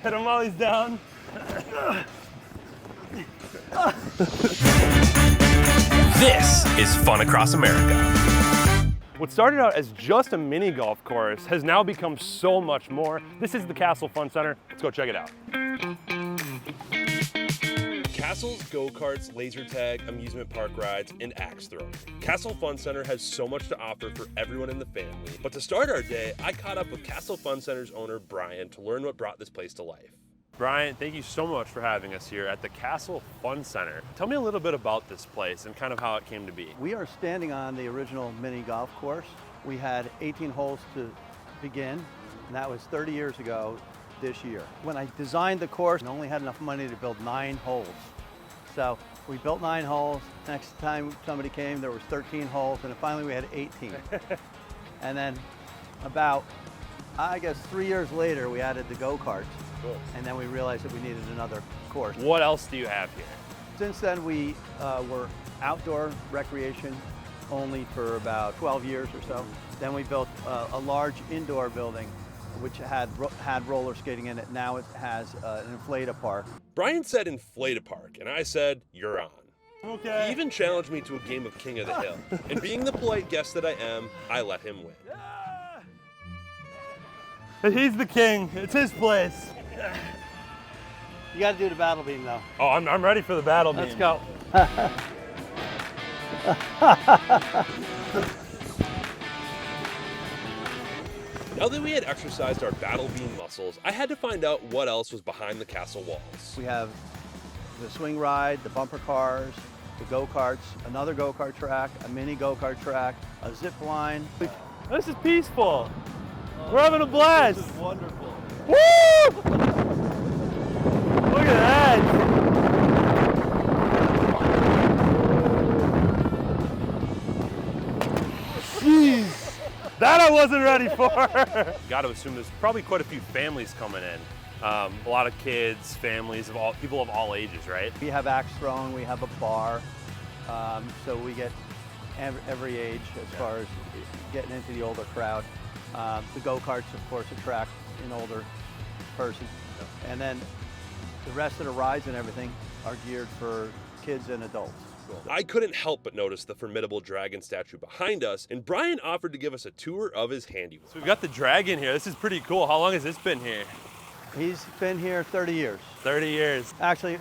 Hit him while he's down. This is Fun Across America. What started out as just a mini golf course has now become so much more. This is the Castle Fun Center. Let's go check it out. Castle's go-karts, laser tag, amusement park rides, and axe throwing. Castle Fun Center has so much to offer for everyone in the family. But to start our day, I caught up with Castle Fun Center's owner, Brian, to learn what brought this place to life. Brian, thank you so much for having us here at the Castle Fun Center. Tell me a little bit about this place and kind of how it came to be. We are standing on the original mini golf course. We had 18 holes to begin, and that was 30 years ago this year. When I designed the course, I only had enough money to build 9 holes. So we built 9 holes. Next time somebody came, there was 13 holes, and then finally we had 18. And then about, I guess, 3 years later, we added the go-karts. Cool. And then we realized that we needed another course. What else do you have here? Since then, we were outdoor recreation only for about 12 years or so. Then we built a large indoor building which had roller skating in it. Now it has an inflata park. Brian said inflata park, and I said, you're on. Okay. He even challenged me to a game of King of the Hill. And being the polite guest that I am, I let him win. He's the king. It's his place. You got to do the battle beam though. Oh, I'm ready for the battle beam. Let's go. Now that we had exercised our battle beam muscles, I had to find out what else was behind the castle walls. We have the swing ride, the bumper cars, the go-karts, another go-kart track, a mini go-kart track, a zip line. This is peaceful. We're having a blast. This is wonderful. Woo! Look at that. Jeez. That I wasn't ready for. Got to assume there's probably quite a few families coming in. A lot of kids, families, people of all ages, right? We have axe throwing, we have a bar, so we get every age as far as getting into the older crowd. The go-karts, of course, attract an older person. And then the rest of the rides and everything are geared for kids and adults. I couldn't help but notice the formidable dragon statue behind us, and Brian offered to give us a tour of his handiwork. So we've got the dragon here. This is pretty cool. How long has this been here? He's been here 30 years. 30 years. Actually,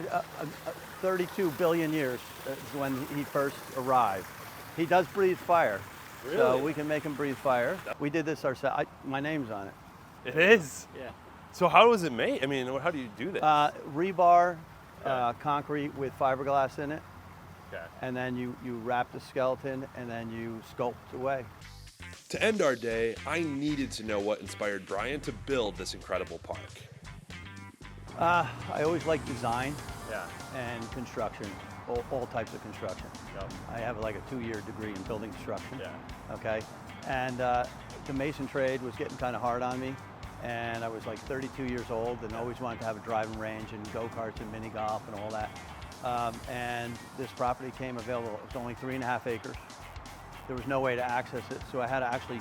32 billion years is when he first arrived. He does breathe fire. Really? So we can make him breathe fire. We did this ourselves. My name's on it. It is? Yeah. So how was it made? I mean, how do you do this? Rebar, concrete with fiberglass in it. Okay. And then you wrap the skeleton and then you sculpt away. To end our day, I needed to know what inspired Brian to build this incredible park. I always like design and construction, all types of construction. Yep. I have like a 2-year degree in building construction. Yeah. Okay. And the mason trade was getting kind of hard on me. And I was like 32 years old and always wanted to have a driving range and go-karts and mini golf and all that. And this property came available. It was only 3.5 acres. There was no way to access it, so I had to actually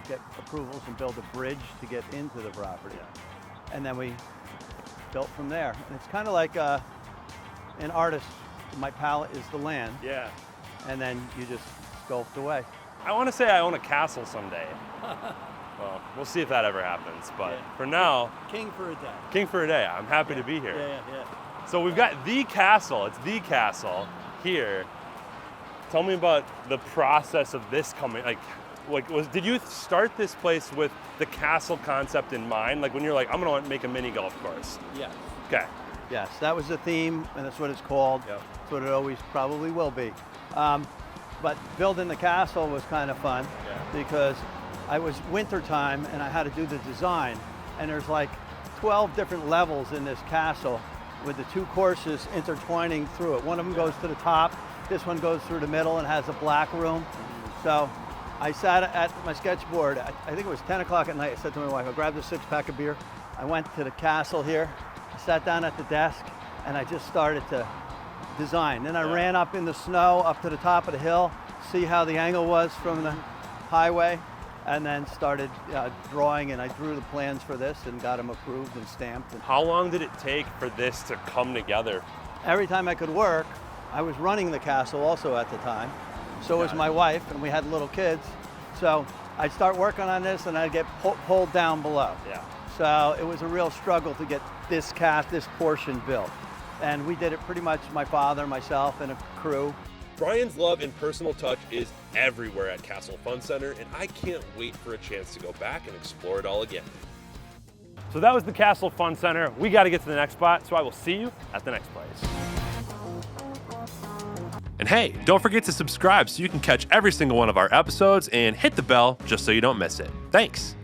get approvals and build a bridge to get into the property. Yeah. And then we built from there. And it's kind of like an artist. My palette is the land. Yeah. And then you just sculpt away. I want to say I own a castle someday. Well, we'll see if that ever happens. But for now, king for a day. King for a day. I'm happy to be here. Yeah. So we've got the castle. It's the castle here. Tell me about the process of this coming. Did you start this place with the castle concept in mind? Like when you're like, I'm gonna make a mini golf course. Yes. Okay. Yes, that was the theme, and that's what it's called. Yep. That's what it always probably will be. But building the castle was kind of fun because I was winter time and I had to do the design, and there's like 12 different levels in this castle with the 2 courses intertwining through it. One of them goes to the top, this one goes through the middle and has a black room. So I sat at my sketchboard, I think it was 10 o'clock at night. I said to my wife, I'll grab the 6-pack of beer. I went to the castle here, I sat down at the desk, and I just started to design. Then I ran up in the snow, up to the top of the hill, see how the angle was from the highway. and then started drawing, and I drew the plans for this and got them approved and stamped. And How long did it take for this to come together? every time I could work, I was running the castle also at the time. So was my wife, and we had little kids. So I'd start working on this, and I'd get pulled down below. Yeah. So it was a real struggle to get this portion built. And we did it pretty much, my father, myself, and a crew. Brian's love and personal touch is everywhere at Castle Fun Center, and I can't wait for a chance to go back and explore it all again. So that was the Castle Fun Center. We got to get to the next spot, so I will see you at the next place. And hey, don't forget to subscribe so you can catch every single one of our episodes and hit the bell just so you don't miss it. Thanks.